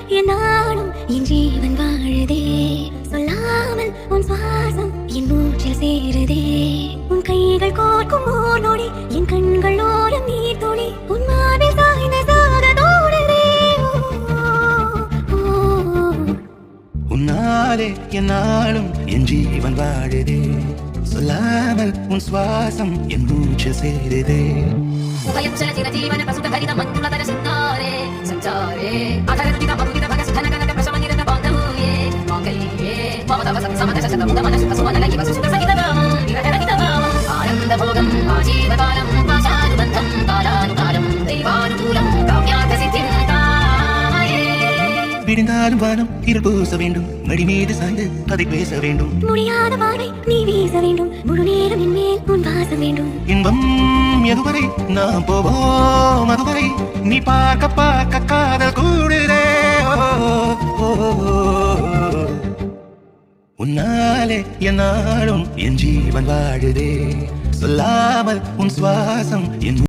என் நாடும் என் ஜீவன் வாழுதே. சொல்லாமல் உன் சுவாசம் என் மூச்சில் சேருதே. உன் கைகள் கோர்க்கும் ஓர் நொடி என் கண்கள் ஓரம் நீர் துளி உன் மார்பில் சாய்ந்த சாகதோடுதே. உன்னாலே என் நாளும் என் ஜீவன் வாழுதே. சொல்லாமல் உன் சுவாசம் என் மூச்சில் சேருதே. விடிந்தாலும் வானம் இருள் பூச வேண்டும். மடி மீது சாய்ந்து கதை பேச வேண்டும். முடியாத வாடை நீ வீச வேண்டும். முழு நேரம் என் மேல் உன் வாசம் வேண்டும். இன்பம் எதுவரை நாம் போவோம் அதுவரை நீ பார்க்க பார்க்க காதல் கூடுதே. உன்னாலே என் நாளும் என் ஜீவன் வாழுதே. சொல்லாமல் உன் சுவாசம் என்